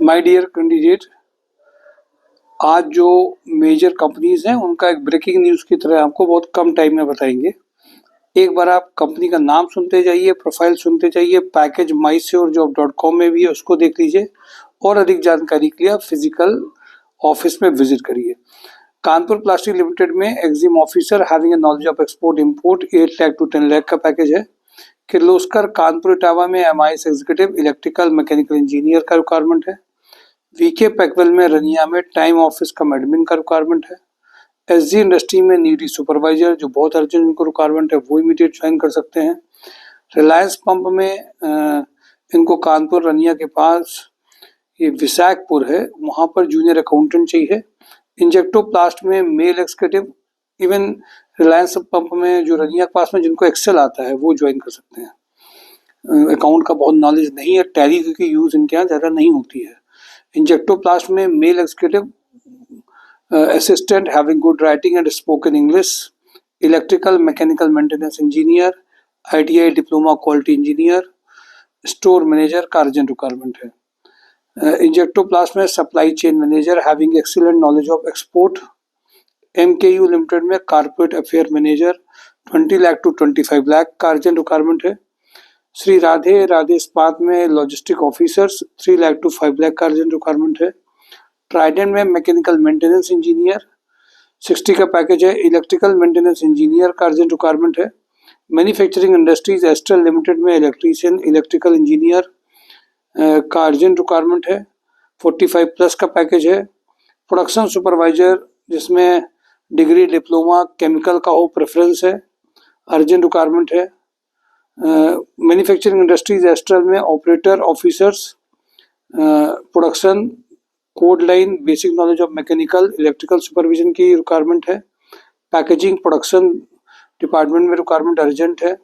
My dear candidate, आज जो major companies हैं उनका एक ब्रेकिंग न्यूज़ की तरह आपको बहुत कम टाइम में बताएंगे। एक बार आप कंपनी का नाम सुनते जाइए, प्रोफाइल सुनते जाइए, पैकेज mysurejob.com में भी है, उसको देख लीजिए और अधिक जानकारी के लिए आप फिजिकल ऑफिस में विजिट करिए। कानपुर प्लास्टिक लिमिटेड में exim officer having a knowledge of export import 8 lakh to 10 lakh का पैकेज है। किर्लोस्कर कानपुर इटावा में MIS executive electrical mechanical engineer का रिक्वायरमेंट है। वीके पैकवेल में रनिया में टाइम ऑफिस का एडमिन का रिक्वायरमेंट है। SG इंडस्ट्री में नीडी सुपरवाइजर जो बहुत अर्जेंट इनको रिक्वायरमेंट है, वो इमीडिएट ज्वाइन कर सकते हैं। रिलायंस पंप में इनको कानपुर रनिया के पास ये विशाखपुर है, वहाँ पर जूनियर अकाउंटेंट चाहिए। इंजेक्टोप्लास्ट में male executive, even Reliance pump में जो रनिया के पास में जिनको एक्सेल आता है वो ज्वाइन कर सकते हैं। अकाउंट का बहुत नॉलेज नहीं है, टैली की यूज़ इनके यहाँ ज़्यादा नहीं होती है। इंजेक्टोप्लास्ट में male executive assistant having good writing and spoken English, electrical mechanical maintenance engineer, ITI diploma quality engineer, store manager का अर्जेंट रिक्वायरमेंट है। इंजेक्टोप्लास्ट में supply chain manager having excellent knowledge of export. MKU limited में corporate affair manager 20 lakh to 25 lakh का urgent requirement है। श्री राधे राधे इस्पात में logistic officers 3 lakh to 5 lakh का urgent requirement है। Trident में मैकेनिकल मेंटेनेंस इंजीनियर 60 का पैकेज है। इलेक्ट्रिकल मेंटेनेंस इंजीनियर का अर्जेंट रिक्वायरमेंट है। मैन्युफैक्चरिंग इंडस्ट्रीज एस्ट्रल लिमिटेड में इलेक्ट्रीशियन इलेक्ट्रिकल इंजीनियर का अर्जेंट रिक्वायरमेंट है। 45 प्लस का पैकेज है। प्रोडक्शन सुपरवाइजर जिसमें डिग्री डिप्लोमा केमिकल का हो प्रेफरेंस है, अर्जेंट रिक्वायरमेंट है। मैन्युफैक्चरिंग इंडस्ट्रीज एस्ट्रल में operator officers, production code line basic knowledge of mechanical electrical supervision की रिक्वायरमेंट है। पैकेजिंग प्रोडक्शन डिपार्टमेंट में रिक्वायरमेंट अर्जेंट है।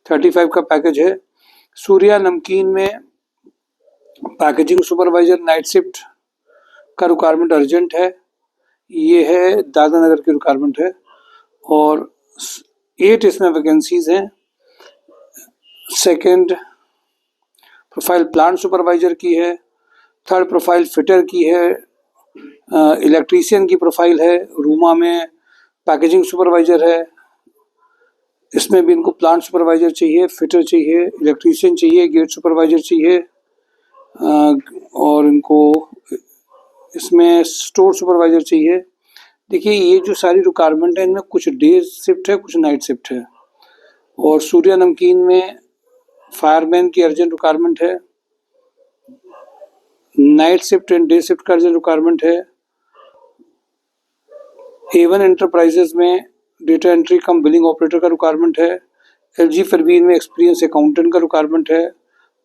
35 का पैकेज है। सूर्या नमकीन में पैकेजिंग सुपरवाइजर नाइट शिफ्ट का रिक्वायरमेंट अर्जेंट है, ये है दादरा नगर की रिक्वायरमेंट है और 8 इसमें वैकेंसीज हैं। सेकंड प्रोफाइल प्लांट सुपरवाइजर की है। थर्ड प्रोफाइल फिटर की है। इलेक्ट्रीशियन की प्रोफाइल है। रूमा में पैकेजिंग सुपरवाइजर है, इसमें भी इनको प्लांट सुपरवाइजर चाहिए, फिटर चाहिए, इलेक्ट्रीशियन चाहिए, गेट सुपरवाइजर चाहिए और इनको इसमें स्टोर सुपरवाइजर चाहिए। देखिए ये जो सारी रिक्वायरमेंट है इनमें कुछ डे शिफ्ट है, कुछ नाइट शिफ्ट है। और सूर्या नमकीन में फायरमैन की अर्जेंट रिक्वायरमेंट है। Night shift and day shift का अर्जेंट रिक्वायरमेंट है। A1 एंटरप्राइजेज में डेटा एंट्री कम बिलिंग ऑपरेटर का रिक्वायरमेंट है। LG फरवीन में एक्सपीरियंस अकाउंटेंट का रिक्वायरमेंट है।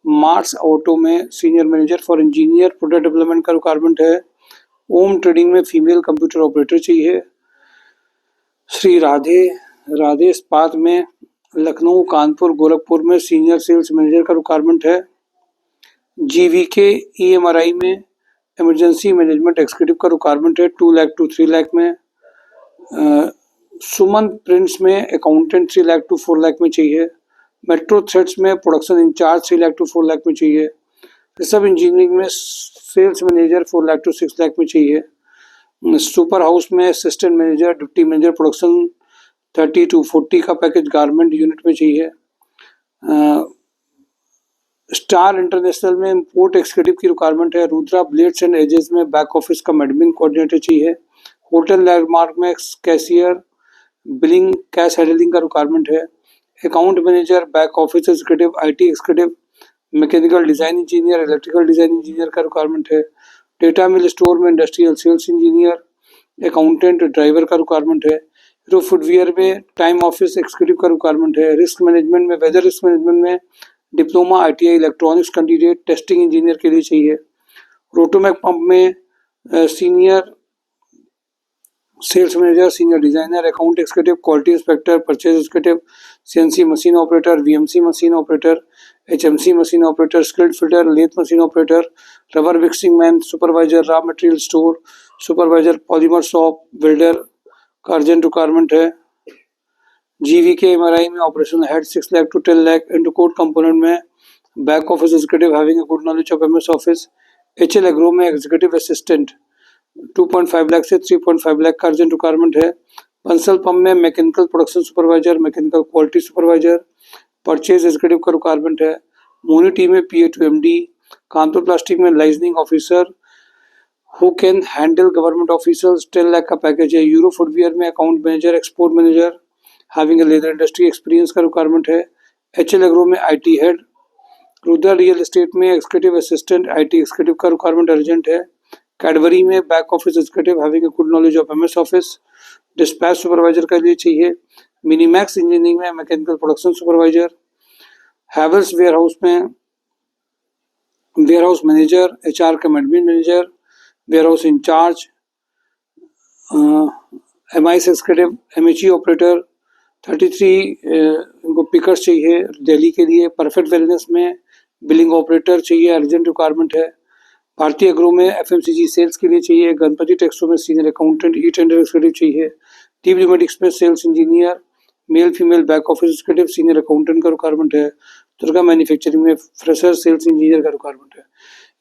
मार्स ऑटो में senior manager for engineer product development का रिक्वायरमेंट है। ओम ट्रेडिंग में फीमेल कंप्यूटर ऑपरेटर चाहिए। श्री राधे राधे इस्पात में लखनऊ कानपुर गोरखपुर में सीनियर सेल्स मैनेजर का रिक्वायरमेंट है। GVK EMRI में इमरजेंसी मैनेजमेंट एग्जीक्यूटिव का रिक्वायरमेंट है 2 लाख टू 3 लाख में। सुमन प्रिंट्स में अकाउंटेंट 3 लाख टू 4 लाख में चाहिए। मेट्रो थ्रेड्स में production incharge 3 lakh to 4 lakh में चाहिए। रिसर्व इंजीनियरिंग में sales manager 4 lakh to 6 lakh में चाहिए। सुपर हाउस में assistant manager deputy manager production 30 to 40 का पैकेज गारमेंट यूनिट में चाहिए। स्टार इंटरनेशनल में इंपोर्ट एग्जीक्यूटिव की रिक्वायरमेंट है। रुद्रा ब्लेड्स एंड एजेस में बैक ऑफिस का एडमिन कोऑर्डिनेटर चाहिए। होटल लैंडमार्क में कैशियर बिलिंग कैश हैंडलिंग का रिक्वायरमेंट है। Account manager back office executive IT executive mechanical design engineer electrical design engineer का रिक्वायरमेंट है। डेटा मिल स्टोर में industrial sales engineer accountant driver का requirement है। Hero footwear में time office executive का requirement है। रिस्क मैनेजमेंट में weather risk management में diploma ITI electronics candidate testing engineer के लिए चाहिए। रोटोमैक पंप में senior sales manager senior designer account executive quality inspector purchase executive CNC machine operator VMC machine operator HMC machine operator skilled filter lathe machine operator rubber mixing man supervisor raw material store supervisor polymer shop welder का urgent requirement है। GVK MRI में operation head 6 lakh to 10 lakh. Intercode component में back office executive having a good knowledge of MS office HL agro में executive assistant 2.5 lakh से 3.5 लाख का urgent requirement है। Bansal pump में mechanical production supervisor, mechanical quality supervisor, purchase executive का requirement है। मोनी टी में PA to MD, Kanpur plastic में liaisoning officer who can handle government officers 10 lakh का पैकेज है। यूरो फुटवियर में account manager, export manager having a leather industry experience का रिक्वायरमेंट है। HL एग्रो में IT head, Rudra real estate में एग्जीक्यूटिव असिस्टेंट IT एग्जीक्यूटिव का requirement urgent है। Cadbury में back office executive having a good knowledge of MS office, dispatch supervisor के लिए चाहिए। मिनीमैक्स इंजीनियरिंग में mechanical production supervisor, Havells warehouse में warehouse manager, HR cum admin manager, warehouse incharge, MIS executive, MHE operator 33 इनको pickers चाहिए दिल्ली के लिए। Perfect wellness में बिलिंग ऑपरेटर चाहिए, अर्जेंट रिक्वायरमेंट है। भारतीय एग्रो में FMCG सेल्स के लिए चाहिए। गणपति टेक्सो में senior accountant e tender executive चाहिए। टीम लिमिटिक्स में sales engineer, male female back office executive senior accountant का रिक्वायरमेंट है। दुर्गा मैन्युफैक्चरिंग में फ्रेशर सेल्स इंजीनियर का रिक्वायरमेंट है।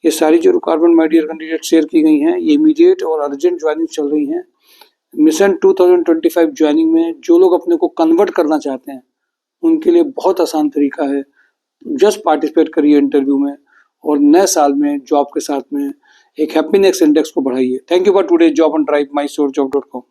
ये सारी जो requirement my dear candidate share की गई हैं, ये इमीडिएट और अर्जेंट ज्वाइनिंग चल रही हैं। मिशन 2025 ज्वाइनिंग में जो लोग अपने को कन्वर्ट करना चाहते हैं उनके लिए बहुत आसान तरीका है। जस्ट पार्टिसिपेट करिए इंटरव्यू में और नए साल में जॉब के साथ में एक हैप्पीनेस इंडेक्स को बढ़ाइए। Thank you for today job on drive, mysourcejob.com।